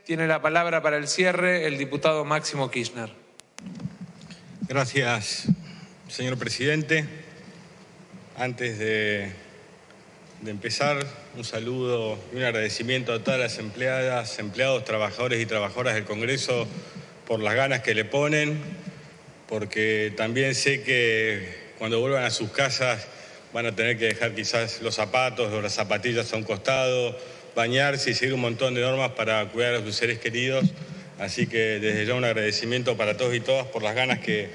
Tiene la palabra para el cierre el diputado Máximo Kirchner. Gracias, señor presidente. Antes de empezar, un saludo y un agradecimiento a todas las empleadas, empleados, trabajadores y trabajadoras del Congreso por las ganas que le ponen, porque también sé que cuando vuelvan a sus casas van a tener que dejar quizás los zapatos o las zapatillas a un costado, bañarse y seguir un montón de normas para cuidar a sus seres queridos. Así que desde ya un agradecimiento para todos y todas por las ganas que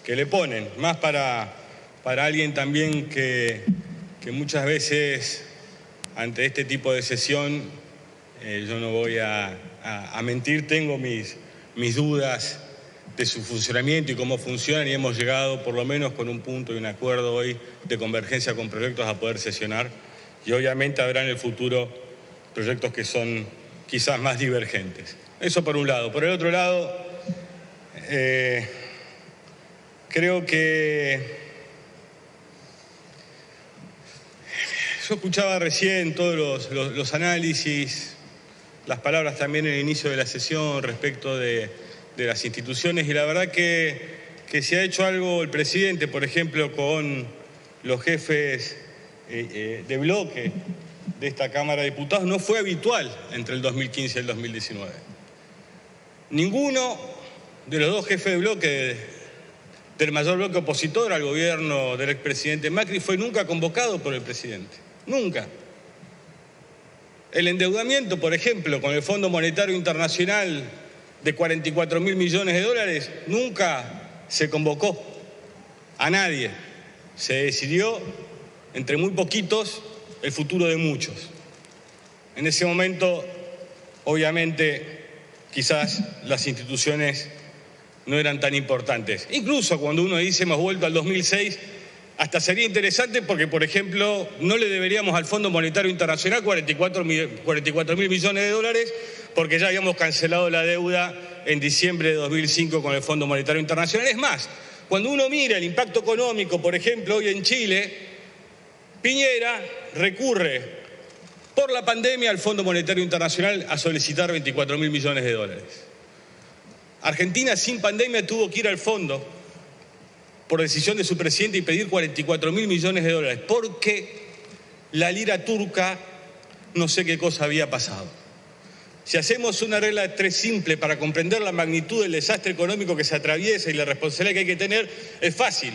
le ponen. Más para alguien también que muchas veces ante este tipo de sesión, yo no voy a mentir, tengo mis dudas de su funcionamiento y cómo funcionan, y hemos llegado por lo menos con un punto y un acuerdo hoy de convergencia con proyectos a poder sesionar, y obviamente habrá en el futuro proyectos que son quizás más divergentes. Eso por un lado. Por el otro lado, creo que yo escuchaba recién todos los análisis, las palabras también en el inicio de la sesión respecto de las instituciones, y la verdad que se ha hecho algo el presidente, por ejemplo, con los jefes de bloque de esta Cámara de Diputados, no fue habitual entre el 2015 y el 2019. Ninguno de los dos jefes de bloque del mayor bloque opositor al gobierno del expresidente Macri fue nunca convocado por el presidente. Nunca. El endeudamiento, por ejemplo, con el Fondo Monetario Internacional de 44.000 millones de dólares, nunca se convocó a nadie. Se decidió entre muy poquitos el futuro de muchos. En ese momento, obviamente, quizás las instituciones no eran tan importantes. Incluso cuando uno dice hemos vuelto al 2006, hasta sería interesante porque, por ejemplo, no le deberíamos al Fondo Monetario Internacional 44.000 millones de dólares porque ya habíamos cancelado la deuda en diciembre de 2005 con el Fondo Monetario Internacional. Es más, cuando uno mira el impacto económico, por ejemplo, hoy en Chile, Piñera recurre por la pandemia al Fondo Monetario Internacional a solicitar 24.000 millones de dólares. Argentina sin pandemia tuvo que ir al fondo por decisión de su presidente y pedir 44.000 millones de dólares porque la lira turca no sé qué cosa había pasado. Si hacemos una regla de tres simple para comprender la magnitud del desastre económico que se atraviesa y la responsabilidad que hay que tener, es fácil.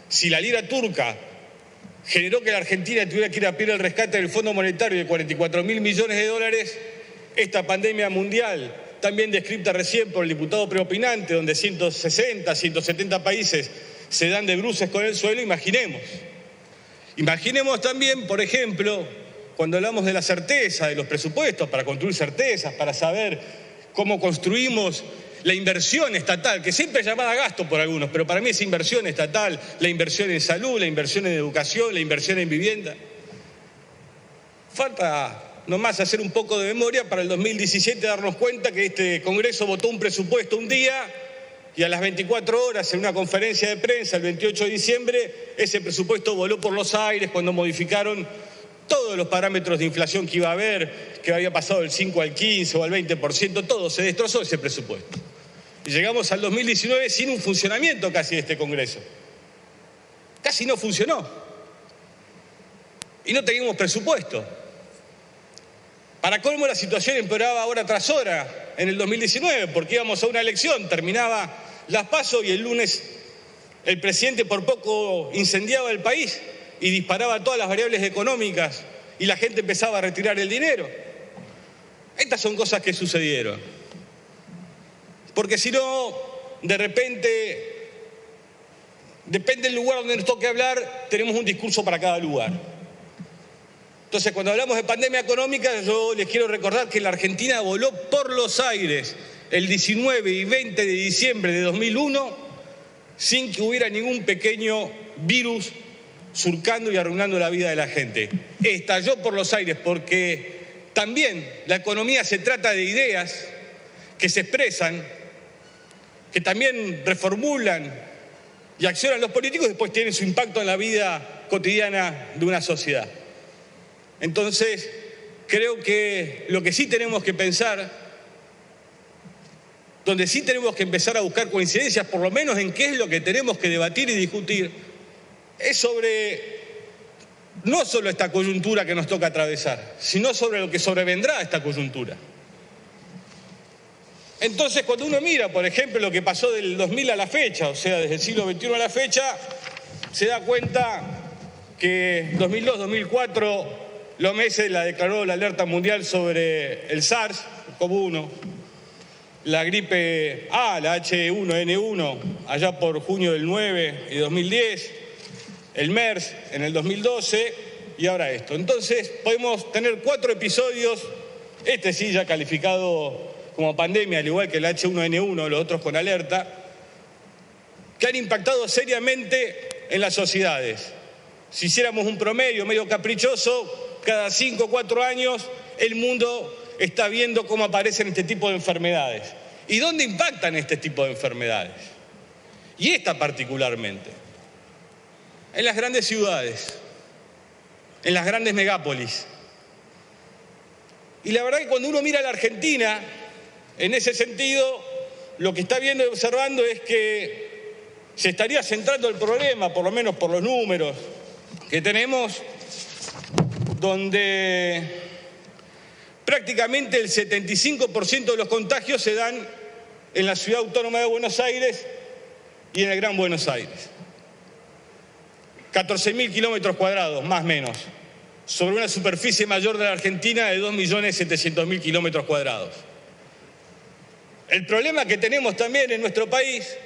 Si la lira turca generó que la Argentina tuviera que ir a pedir el rescate del Fondo Monetario de 44.000 millones de dólares, esta pandemia mundial, también descrita recién por el diputado preopinante, donde 160, 170 países se dan de bruces con el suelo, imaginemos. Imaginemos también, por ejemplo, cuando hablamos de la certeza de los presupuestos, para construir certezas, para saber cómo construimos la inversión estatal, que siempre es llamada gasto por algunos, pero para mí es inversión estatal, la inversión en salud, la inversión en educación, la inversión en vivienda. Falta nomás hacer un poco de memoria para el 2017 darnos cuenta que este Congreso votó un presupuesto un día y a las 24 horas en una conferencia de prensa el 28 de diciembre ese presupuesto voló por los aires cuando modificaron todos los parámetros de inflación que iba a haber, que había pasado del 5 al 15 o al 20%, todo se destrozó ese presupuesto. Y llegamos al 2019 sin un funcionamiento casi de este Congreso. Casi no funcionó. Y no teníamos presupuesto. Para colmo, la situación empeoraba hora tras hora en el 2019, porque íbamos a una elección, terminaba las PASO y el lunes el presidente por poco incendiaba el país y disparaba todas las variables económicas y la gente empezaba a retirar el dinero. Estas son cosas que sucedieron. Porque si no, de repente, depende del lugar donde nos toque hablar, tenemos un discurso para cada lugar. Entonces, cuando hablamos de pandemia económica, yo les quiero recordar que la Argentina voló por los aires el 19 y 20 de diciembre de 2001 sin que hubiera ningún pequeño virus surcando y arruinando la vida de la gente. Estalló por los aires porque también la economía se trata de ideas que se expresan, que también reformulan y accionan los políticos y después tienen su impacto en la vida cotidiana de una sociedad. Entonces, creo que lo que sí tenemos que pensar donde sí tenemos que empezar a buscar coincidencias, por lo menos en qué es lo que tenemos que debatir y discutir, es sobre no solo esta coyuntura que nos toca atravesar, sino sobre lo que sobrevendrá a esta coyuntura. Entonces, cuando uno mira, por ejemplo, lo que pasó del 2000 a la fecha, o sea, desde el siglo XXI a la fecha, se da cuenta que 2002-2004 la OMS la declaró la alerta mundial sobre el SARS-CoV-1, la gripe A, la H1N1, allá por junio del 9 y 2010, el MERS en el 2012 y ahora esto. Entonces podemos tener 4 episodios, este sí ya calificado como pandemia, al igual que el H1N1, los otros con alerta, que han impactado seriamente en las sociedades. Si hiciéramos un promedio medio caprichoso, cada 5 o 4 años el mundo está viendo cómo aparecen este tipo de enfermedades. ¿Y dónde impactan este tipo de enfermedades? Y esta particularmente. En las grandes ciudades, en las grandes megápolis. Y la verdad que cuando uno mira a la Argentina, en ese sentido, lo que está viendo y observando es que se estaría centrando el problema, por lo menos por los números que tenemos, donde prácticamente el 75% de los contagios se dan en la Ciudad Autónoma de Buenos Aires y en el Gran Buenos Aires. 14.000 kilómetros cuadrados, más o menos, sobre una superficie mayor de la Argentina de 2.700.000 kilómetros cuadrados. El problema que tenemos también en nuestro país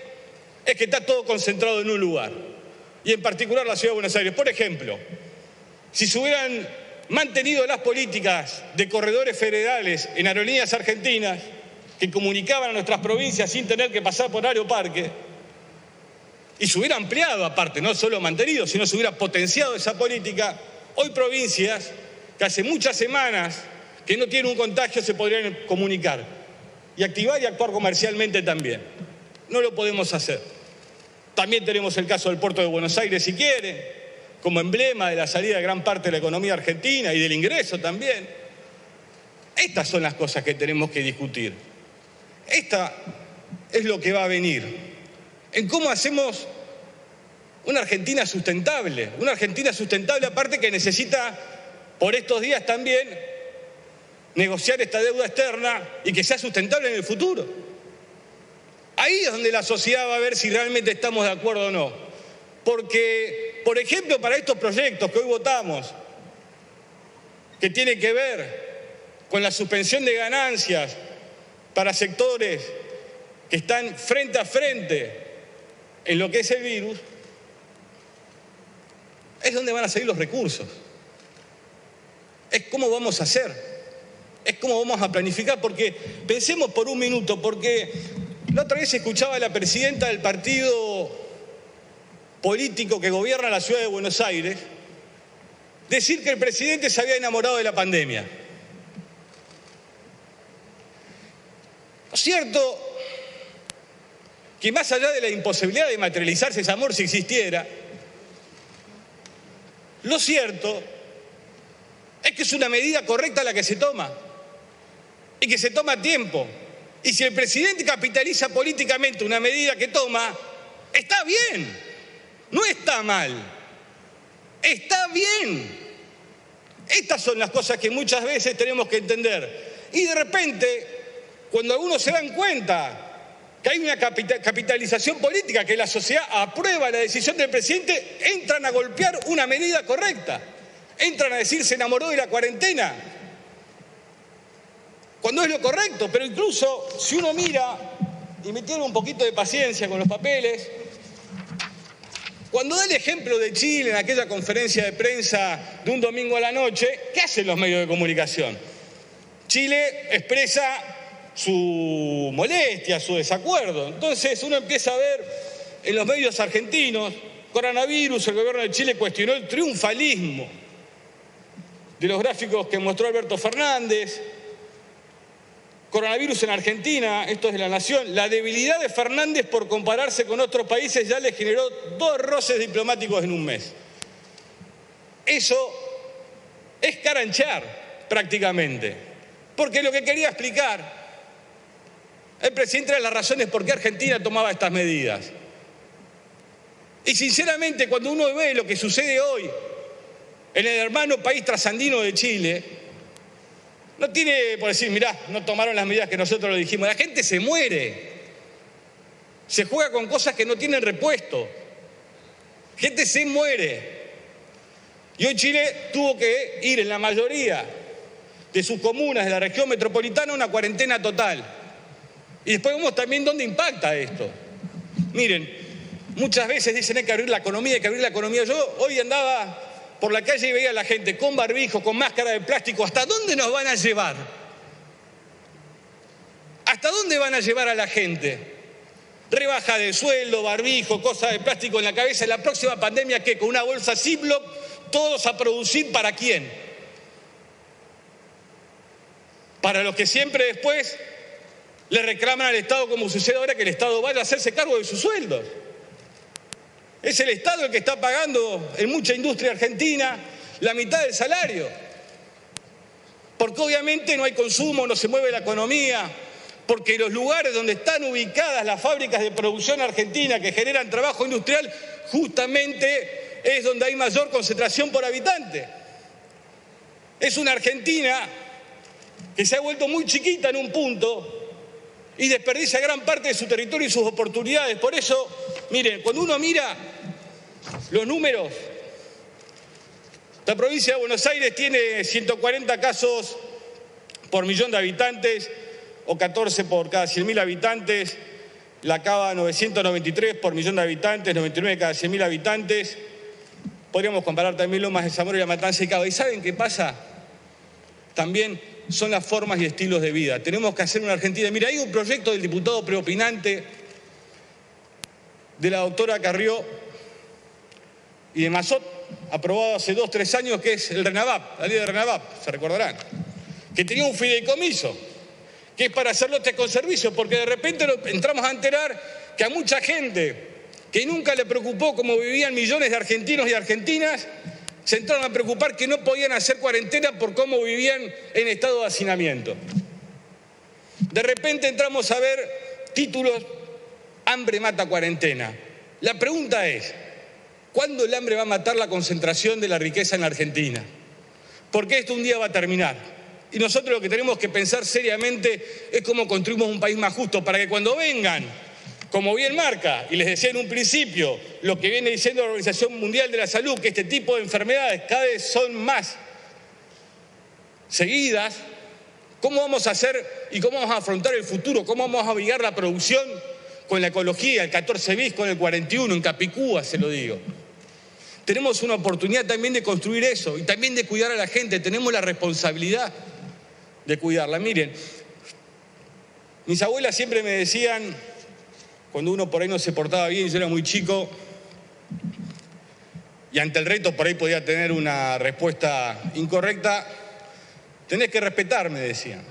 es que está todo concentrado en un lugar, y en particular la Ciudad de Buenos Aires. Por ejemplo, si se hubieran mantenido las políticas de corredores federales en aerolíneas argentinas que comunicaban a nuestras provincias sin tener que pasar por Aeroparque, y se hubiera ampliado aparte, no solo mantenido, sino se hubiera potenciado esa política, hoy provincias que hace muchas semanas que no tienen un contagio se podrían comunicar y activar y actuar comercialmente también. No lo podemos hacer. También tenemos el caso del puerto de Buenos Aires, si quieren, como emblema de la salida de gran parte de la economía argentina y del ingreso también. Estas son las cosas que tenemos que discutir. Esta es lo que va a venir. En cómo hacemos una Argentina sustentable aparte que necesita por estos días también negociar esta deuda externa y que sea sustentable en el futuro. Ahí es donde la sociedad va a ver si realmente estamos de acuerdo o no. Porque, por ejemplo, para estos proyectos que hoy votamos, que tienen que ver con la suspensión de ganancias para sectores que están frente a frente en lo que es el virus, es donde van a salir los recursos. Es cómo vamos a hacer, es cómo vamos a planificar, porque pensemos por un minuto, porque la otra vez escuchaba a la presidenta del partido político que gobierna la ciudad de Buenos Aires decir que el presidente se había enamorado de la pandemia. ¿No es cierto que más allá de la imposibilidad de materializarse ese amor si existiera, lo cierto es que es una medida correcta la que se toma y que se toma a tiempo? Y si el presidente capitaliza políticamente una medida que toma, está bien, no está mal, está bien. Estas son las cosas que muchas veces tenemos que entender. Y de repente, cuando algunos se dan cuenta que hay una capitalización política, que la sociedad aprueba la decisión del presidente, entran a golpear una medida correcta. Entran a decir se enamoró de la cuarentena, cuando es lo correcto. Pero incluso si uno mira, y me tiene un poquito de paciencia con los papeles, cuando da el ejemplo de Chile en aquella conferencia de prensa de un domingo a la noche, ¿qué hacen los medios de comunicación? Chile expresa su molestia, su desacuerdo. Entonces uno empieza a ver en los medios argentinos, coronavirus, el gobierno de Chile cuestionó el triunfalismo de los gráficos que mostró Alberto Fernández. Coronavirus en Argentina, esto es de La Nación, la debilidad de Fernández por compararse con otros países ya le generó 2 roces diplomáticos en un mes. Eso es caranchear prácticamente, porque lo que quería explicar El presidente era las razones por qué Argentina tomaba estas medidas. Y sinceramente, cuando uno ve lo que sucede hoy en el hermano país trasandino de Chile, no tiene por decir, mirá, no tomaron las medidas que nosotros lo dijimos. La gente se muere. Se juega con cosas que no tienen repuesto. Gente se muere. Y hoy Chile tuvo que ir en la mayoría de sus comunas de la región metropolitana a una cuarentena total. Y después vemos también dónde impacta esto. Miren, muchas veces dicen hay que abrir la economía, hay que abrir la economía. Yo hoy andaba por la calle y veía a la gente con barbijo, con máscara de plástico. ¿Hasta dónde nos van a llevar? ¿Hasta dónde van a llevar a la gente? Rebaja de sueldo, barbijo, cosas de plástico en la cabeza. ¿En la próxima pandemia qué? Con una bolsa Ziploc, todos a producir ¿para quién? Para los que siempre después le reclaman al Estado, como sucede ahora, que el Estado vaya a hacerse cargo de sus sueldos. Es el Estado el que está pagando en mucha industria argentina la mitad del salario. Porque obviamente no hay consumo, no se mueve la economía, porque los lugares donde están ubicadas las fábricas de producción argentina que generan trabajo industrial, justamente es donde hay mayor concentración por habitante. Es una Argentina que se ha vuelto muy chiquita en un punto y desperdicia gran parte de su territorio y sus oportunidades. Por eso, miren, cuando uno mira los números, la provincia de Buenos Aires tiene 140 casos por millón de habitantes, o 14 por cada 100.000 habitantes, La Cava 993 por millón de habitantes, 99 cada 100.000 habitantes. Podríamos comparar también Lomas de Zamora y La Matanza y Cava. ¿Y saben qué pasa? También son las formas y estilos de vida. Tenemos que hacer una Argentina. Mira, hay un proyecto del diputado preopinante, de la doctora Carrió y de Mazot, aprobado hace 2 o 3 años, que es el RENAVAP, la ley de RENAVAP, se recordarán, que tenía un fideicomiso, que es para hacer lotes con servicios, porque de repente entramos a enterar que a mucha gente que nunca le preocupó cómo vivían millones de argentinos y argentinas, se entraron a preocupar que no podían hacer cuarentena por cómo vivían en estado de hacinamiento. De repente entramos a ver títulos, hambre mata cuarentena. La pregunta es, ¿cuándo el hambre va a matar la concentración de la riqueza en la Argentina? Porque esto un día va a terminar. Y nosotros lo que tenemos que pensar seriamente es cómo construimos un país más justo para que cuando vengan, como bien marca, y les decía en un principio, lo que viene diciendo la Organización Mundial de la Salud, que este tipo de enfermedades cada vez son más seguidas, ¿cómo vamos a hacer y cómo vamos a afrontar el futuro? ¿Cómo vamos a avivar la producción con la ecología, el 14 bis con el 41, en Capicúa se lo digo? Tenemos una oportunidad también de construir eso y también de cuidar a la gente. Tenemos la responsabilidad de cuidarla. Miren, mis abuelas siempre me decían, cuando uno por ahí no se portaba bien, yo era muy chico, y ante el reto por ahí podía tener una respuesta incorrecta, tenés que respetar, me decían,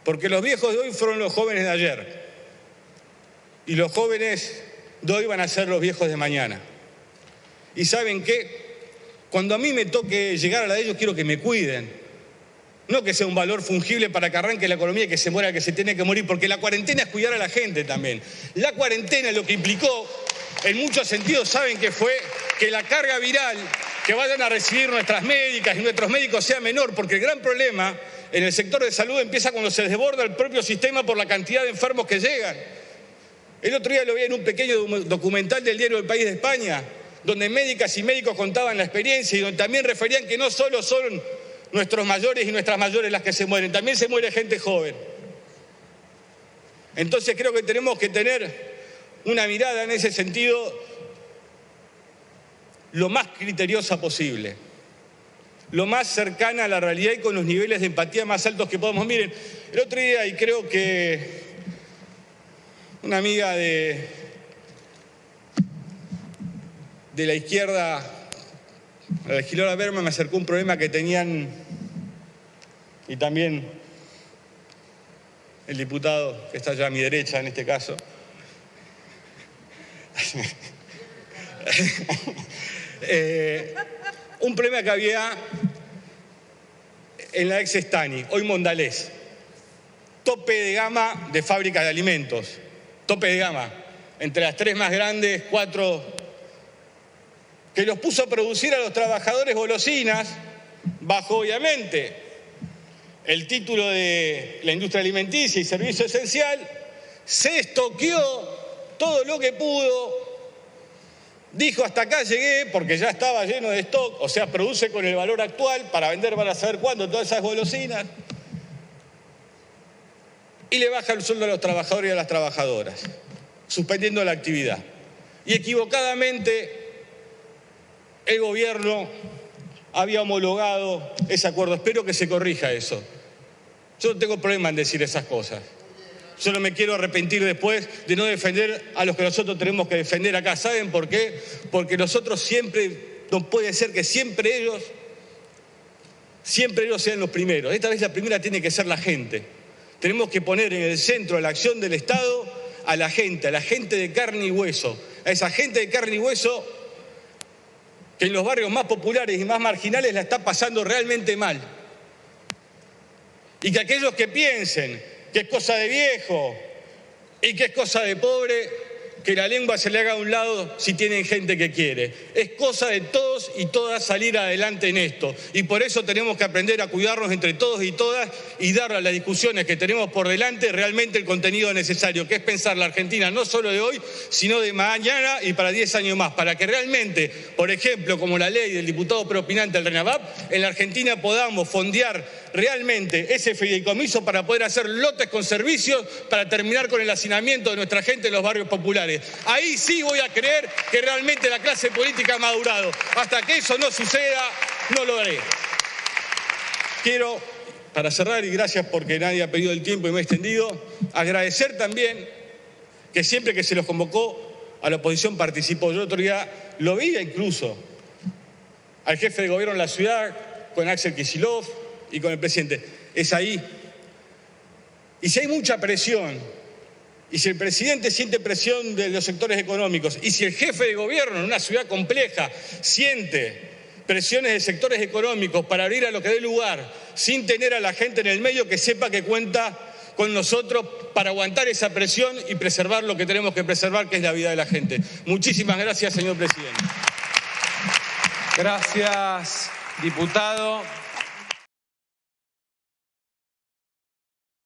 porque los viejos de hoy fueron los jóvenes de ayer, y los jóvenes de hoy van a ser los viejos de mañana. ¿Y saben qué? Cuando a mí me toque llegar a la de ellos, quiero que me cuiden. No que sea un valor fungible para que arranque la economía y que se muera, que se tiene que morir, porque la cuarentena es cuidar a la gente también. La cuarentena lo que implicó, en muchos sentidos, ¿saben qué fue? Que la carga viral que vayan a recibir nuestras médicas y nuestros médicos sea menor, porque el gran problema en el sector de salud empieza cuando se desborda el propio sistema por la cantidad de enfermos que llegan. El otro día lo vi en un pequeño documental del diario El País de España, donde médicas y médicos contaban la experiencia y donde también referían que no solo son nuestros mayores y nuestras mayores las que se mueren, también se muere gente joven. Entonces creo que tenemos que tener una mirada en ese sentido lo más criteriosa posible, lo más cercana a la realidad y con los niveles de empatía más altos que podamos. Miren, el otro día, y creo que una amiga de la izquierda, la legisladora Berman, me acercó un problema que tenían, y también el diputado que está allá a mi derecha en este caso, un problema que había en la ex Stani, hoy Mondalés, top tope de gama de fábricas de alimentos. Tope de gama. Entre las 3 más grandes, 4, que los puso a producir a los trabajadores golosinas, bajo obviamente el título de la industria alimenticia y servicio esencial, se estoqueó todo lo que pudo. Dijo, hasta acá llegué, porque ya estaba lleno de stock, o sea, produce con el valor actual para vender para saber cuándo todas esas golosinas. Y le baja el sueldo a los trabajadores y a las trabajadoras, suspendiendo la actividad. Y equivocadamente el gobierno había homologado ese acuerdo. Espero que se corrija eso. Yo no tengo problema en decir esas cosas. Yo no me quiero arrepentir después de no defender a los que nosotros tenemos que defender acá. ¿Saben por qué? Porque nosotros siempre, no puede ser que siempre ellos sean los primeros. Esta vez la primera tiene que ser la gente. Tenemos que poner en el centro de la acción del Estado a la gente de carne y hueso, a esa gente de carne y hueso que en los barrios más populares y más marginales la está pasando realmente mal. Y que aquellos que piensen que es cosa de viejo y que es cosa de pobre, que la lengua se le haga a un lado si tienen gente que quiere. Es cosa de todos y todas salir adelante en esto. Y por eso tenemos que aprender a cuidarnos entre todos y todas y dar a las discusiones que tenemos por delante realmente el contenido necesario, que es pensar la Argentina no solo de hoy, sino de mañana y para 10 años más, para que realmente, por ejemplo, como la ley del diputado preopinante al RENAVAP, en la Argentina podamos fondear realmente ese fideicomiso para poder hacer lotes con servicios para terminar con el hacinamiento de nuestra gente en los barrios populares. Ahí sí voy a creer que realmente la clase política ha madurado. Hasta que eso no suceda, no lo haré. Quiero, para cerrar, y gracias porque nadie ha pedido el tiempo y me he extendido, agradecer también que siempre que se los convocó a la oposición participó. Yo el otro día lo veía incluso al jefe de gobierno en la ciudad con Axel Kicillof y con el presidente. Es ahí. Y si hay mucha presión, y si el presidente siente presión de los sectores económicos, y si el jefe de gobierno en una ciudad compleja siente presiones de sectores económicos para abrir a lo que dé lugar, sin tener a la gente en el medio, que sepa que cuenta con nosotros para aguantar esa presión y preservar lo que tenemos que preservar, que es la vida de la gente. Muchísimas gracias, señor presidente. Gracias, diputado.